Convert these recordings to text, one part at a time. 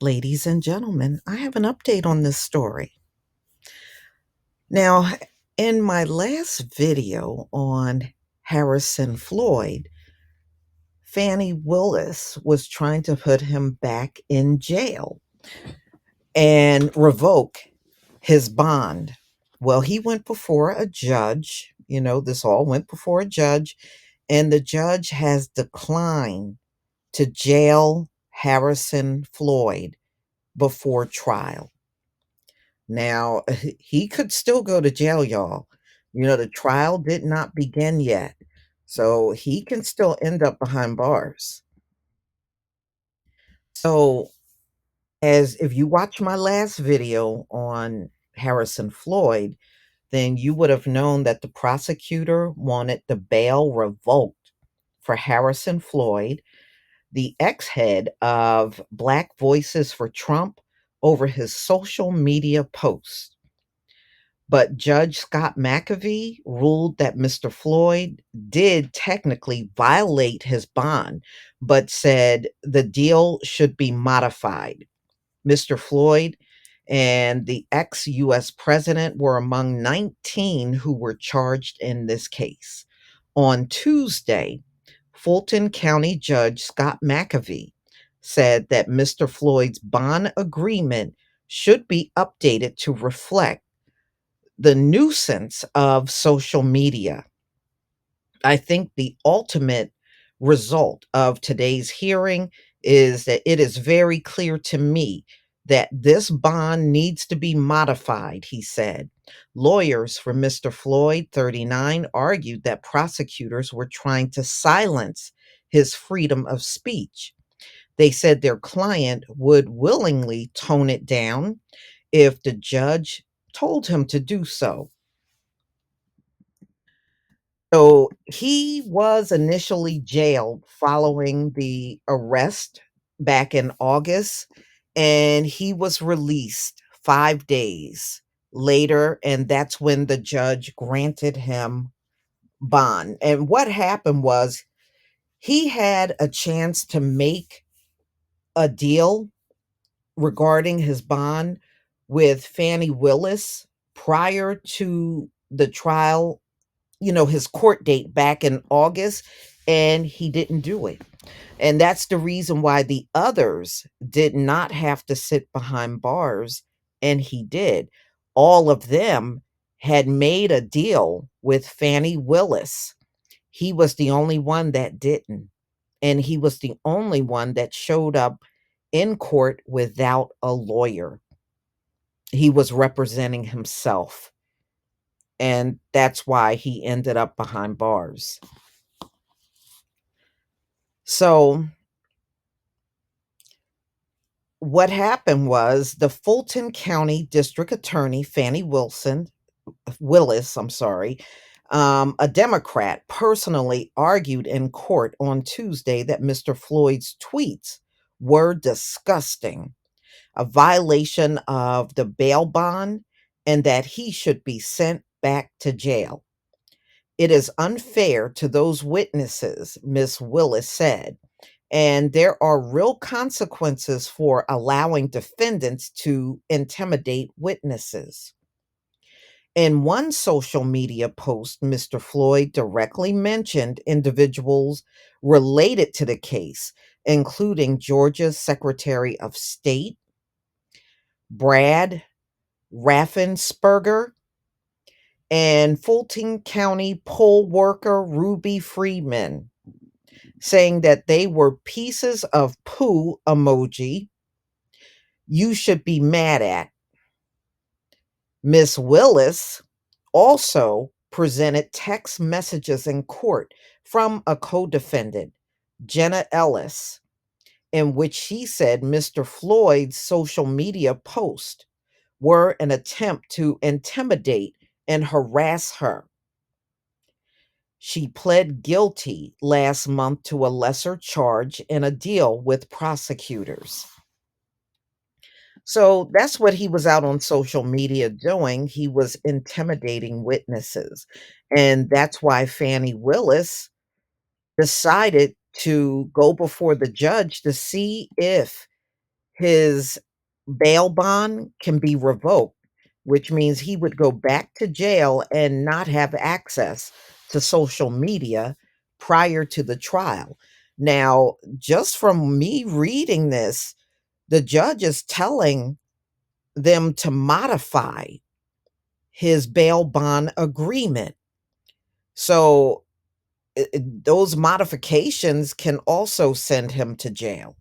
Ladies and gentlemen, I have an update on this story. Now, in my last video on Harrison Floyd, Fannie Willis was trying to put him back in jail and revoke his bond. Well, he went before a judge. This all went before a judge, and the judge has declined to jail Harrison Floyd before trial. Now, he could still go to jail, y'all. The trial did not begin yet. So he can still end up behind bars. So, as if you watch my last video on Harrison Floyd, then you would have known that the prosecutor wanted the bail revoked for Harrison Floyd, the ex head of Black Voices for Trump, over his social media posts. But Judge Scott McAfee ruled that Mr. Floyd did technically violate his bond, but said the deal should be modified. Mr. Floyd and the ex US president were among 19 who were charged in this case. On Tuesday, Fulton County Judge Scott McAfee said that Mr. Floyd's bond agreement should be updated to reflect the nuisance of social media. I think the ultimate result of today's hearing is that it is very clear to me that this bond needs to be modified, he said. Lawyers for Mr. Floyd, 39, argued that prosecutors were trying to silence his freedom of speech. They said their client would willingly tone it down if the judge told him to do so. So he was initially jailed following the arrest back in August, and he was released 5 days later, and that's when the judge granted him bond. And what happened was he had a chance to make a deal regarding his bond with Fannie Willis prior to the trial, his court date back in August, and he didn't do it. And that's the reason why the others did not have to sit behind bars, and he did. All of them had made a deal with Fannie Willis. He was the only one that didn't. And he was the only one that showed up in court without a lawyer. He was representing himself. And that's why he ended up behind bars. So what happened was the Fulton County District Attorney, Fannie Willis, a Democrat, personally argued in court on Tuesday that Mr. Floyd's tweets were disgusting, a violation of the bail bond, and that he should be sent back to jail. It is unfair to those witnesses, Ms. Willis said, and there are real consequences for allowing defendants to intimidate witnesses. In one social media post, Mr. Floyd directly mentioned individuals related to the case, including Georgia's Secretary of State, Brad Raffensperger, and Fulton County poll worker Ruby Freeman, saying that they were pieces of poo emoji you should be mad at. Miss Willis also presented text messages in court from a co-defendant, Jenna Ellis, in which she said Mr. Floyd's social media posts were an attempt to intimidate and harass her. She pled guilty last month to a lesser charge in a deal with prosecutors. So that's what he was out on social media doing. He was intimidating witnesses. And that's why Fannie Willis decided to go before the judge to see if his bail bond can be revoked, which means he would go back to jail and not have access to social media prior to the trial. Now, just from me reading this, the judge is telling them to modify his bail bond agreement. So those modifications can also send him to jail.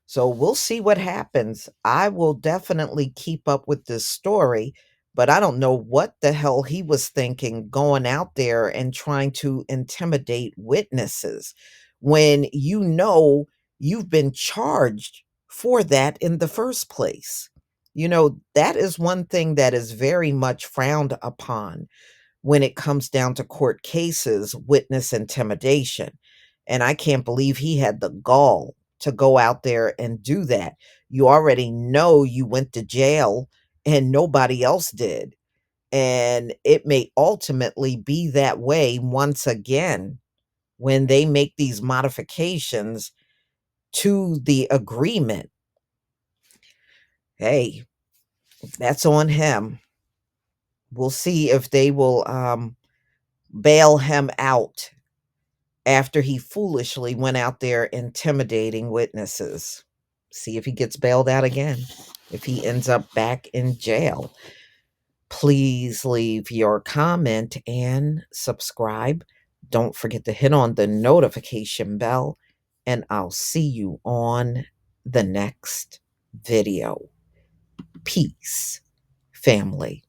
So we'll see what happens. I will definitely keep up with this story, but I don't know what the hell he was thinking going out there and trying to intimidate witnesses when you know you've been charged for that in the first place. You know, that is one thing that is very much frowned upon when it comes down to court cases, witness intimidation. And I can't believe he had the gall to go out there and do that. You already know you went to jail and nobody else did. And it may ultimately be that way once again when they make these modifications to the agreement. Hey, that's on him. We'll see if they will bail him out after he foolishly went out there intimidating witnesses. See if he gets bailed out again, if he ends up back in jail. Please leave your comment and subscribe. Don't forget to hit on the notification bell, and I'll see you on the next video. Peace, family.